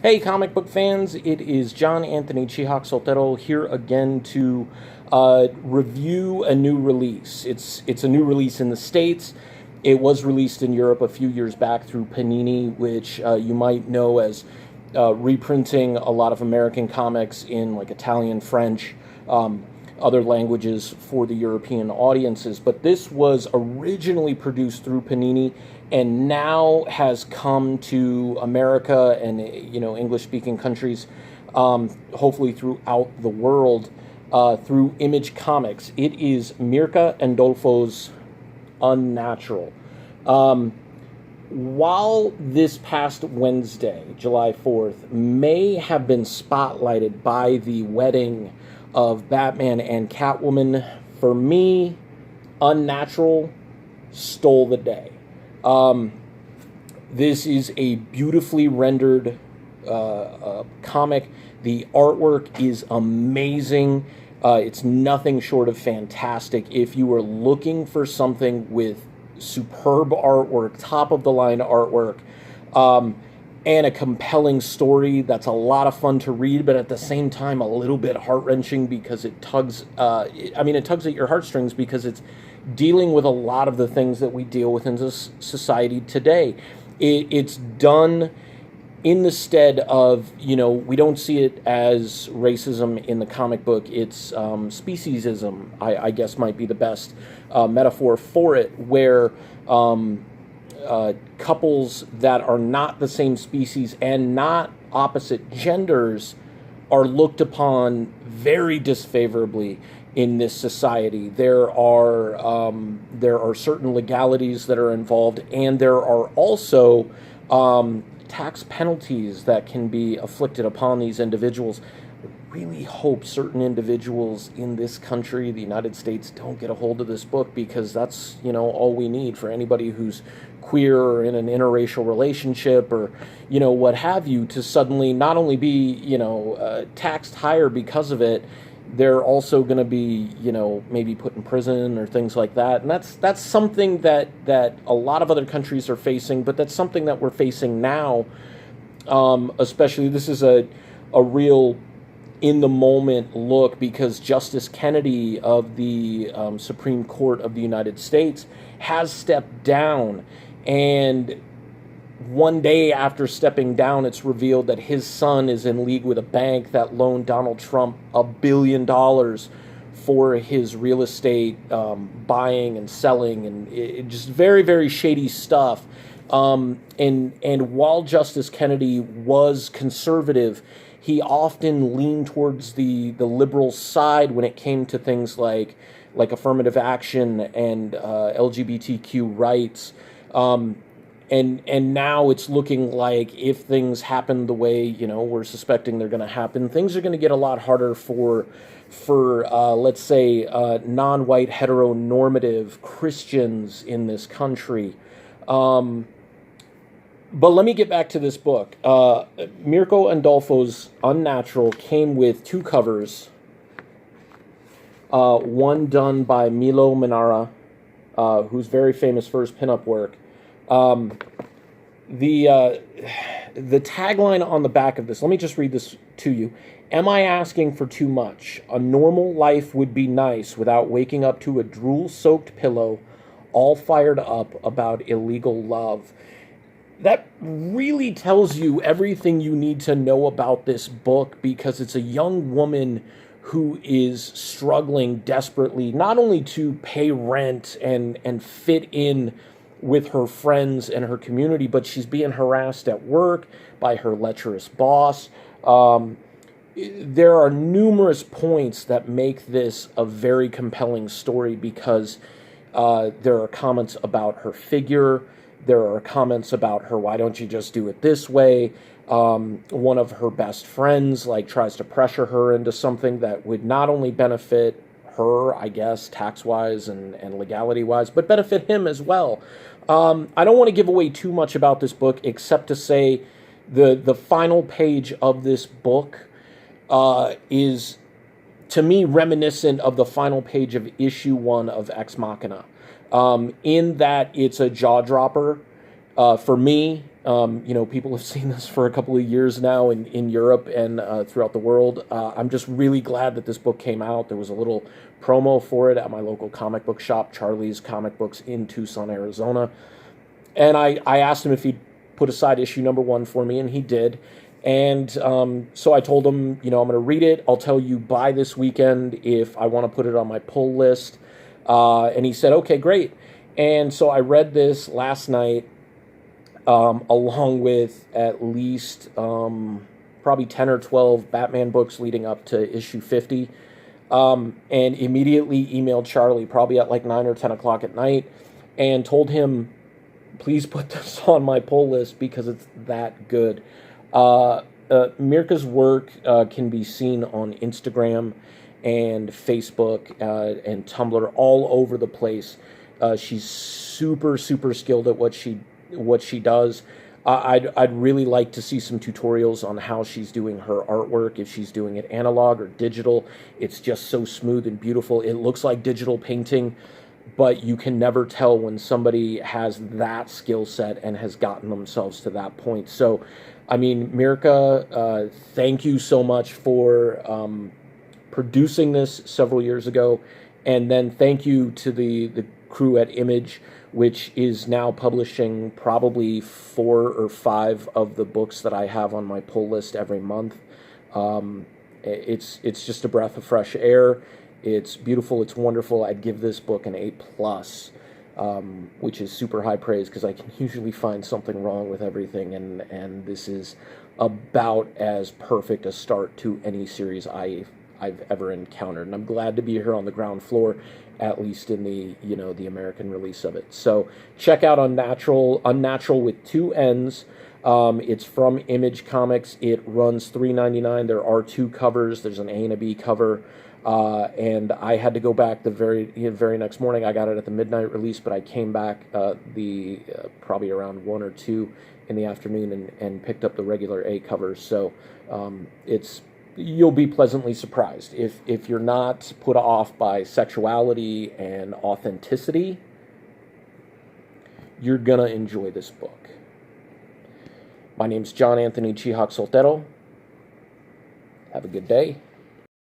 Hey, comic book fans, it is John Anthony Chihak Soltero here again to review a new release. It's a new release in the States. It was released in Europe a few years back through Panini, which you might know as reprinting a lot of American comics in like Italian, French, other languages for the European audiences. But this was originally produced through Panini and now has come to America and English-speaking countries, hopefully throughout the world, through Image Comics. It is Mirka Andolfo's Unnatural. While this past Wednesday, July 4th, may have been spotlighted by the wedding of Batman and Catwoman, for me, Unnatural stole the day. This is a beautifully rendered comic. The artwork is amazing. It's nothing short of fantastic. If you are looking for something with superb artwork, top-of-the-line artwork, and a compelling story that's a lot of fun to read, but at the same time a little bit heart-wrenching because it tugs at your heartstrings because it's dealing with a lot of the things that we deal with in this society today. It's done in the stead of, we don't see it as racism in the comic book. It's speciesism, I guess might be the best metaphor for it, where couples that are not the same species and not opposite genders are looked upon very disfavorably in this society. There are certain legalities that are involved, and there are also tax penalties that can be afflicted upon these individuals. I really hope certain individuals in this country, the United States, don't get a hold of this book, because that's all we need for anybody who's queer or in an interracial relationship or what have you, to suddenly not only be taxed higher because of it, they're also going to be, maybe put in prison or things like that. And that's something that a lot of other countries are facing, but that's something that we're facing now. Especially, this is a real in-the-moment look, because Justice Kennedy of the Supreme Court of the United States has stepped down. And one day after stepping down, it's revealed that his son is in league with a bank that loaned Donald Trump $1 billion for his real estate buying and selling, and it just very, very shady stuff. And while Justice Kennedy was conservative, he often leaned towards the liberal side when it came to things like affirmative action and LGBTQ rights. And now it's looking like if things happen the way we're suspecting they're going to happen, things are going to get a lot harder for let's say non-white heteronormative Christians in this country. But let me get back to this book. Mirka Andolfo's Unnatural came with two covers. One done by Milo Manara, who's very famous for his pinup work. The tagline on the back of this, let me just read this to you. Am I asking for too much? A normal life would be nice without waking up to a drool-soaked pillow, all fired up about illegal love. That really tells you everything you need to know about this book, because it's a young woman who is struggling desperately, not only to pay rent and fit in with her friends and her community, but she's being harassed at work by her lecherous boss. There are numerous points that make this a very compelling story, because there are comments about her figure. There are comments about her, why don't you just do it this way? One of her best friends tries to pressure her into something that would not only benefit her, I guess, tax-wise and legality-wise, but benefit him as well. I don't want to give away too much about this book, except to say the final page of this book is, to me, reminiscent of the final page of issue 1 of Ex Machina, in that it's a jaw-dropper for me, People have seen this for a couple of years now in Europe and throughout the world. I'm just really glad that this book came out. There was a little promo for it at my local comic book shop, Charlie's Comic Books in Tucson, Arizona. And I asked him if he'd put aside issue number 1 for me, and he did. And so I told him, I'm going to read it. I'll tell you by this weekend if I want to put it on my pull list. And he said, okay, great. And so I read this last night, along with at least probably 10 or 12 Batman books leading up to issue 50, and immediately emailed Charlie probably at like 9 or 10 o'clock at night and told him, please put this on my pull list because it's that good. Mirka's work can be seen on Instagram and Facebook and Tumblr, all over the place. She's super, super skilled at what she does. I'd really like to see some tutorials on how she's doing her artwork, if she's doing it analog or digital. It's just so smooth and beautiful. It looks like digital painting, but you can never tell when somebody has that skill set and has gotten themselves to that point. So, I mean, Mirka, thank you so much for producing this several years ago. And then thank you to the crew at Image, which is now publishing probably 4 or 5 of the books that I have on my pull list every month. It's just a breath of fresh air. It's beautiful. It's wonderful. I'd give this book an A+, which is super high praise because I can usually find something wrong with everything, and this is about as perfect a start to any series I've ever encountered. And I'm glad to be here on the ground floor, at least in the American release of it. So check out Unnatural with 2 N's. It's from Image Comics. It runs $3.99. There are 2 covers. There's an A and a B cover. And I had to go back the very next morning. I got it at the midnight release, but I came back probably around 1 or 2 in the afternoon and picked up the regular A covers. So you'll be pleasantly surprised. If you're not put off by sexuality and authenticity, you're gonna enjoy this book. My name's John Anthony Chihak Soltero. Have a good day.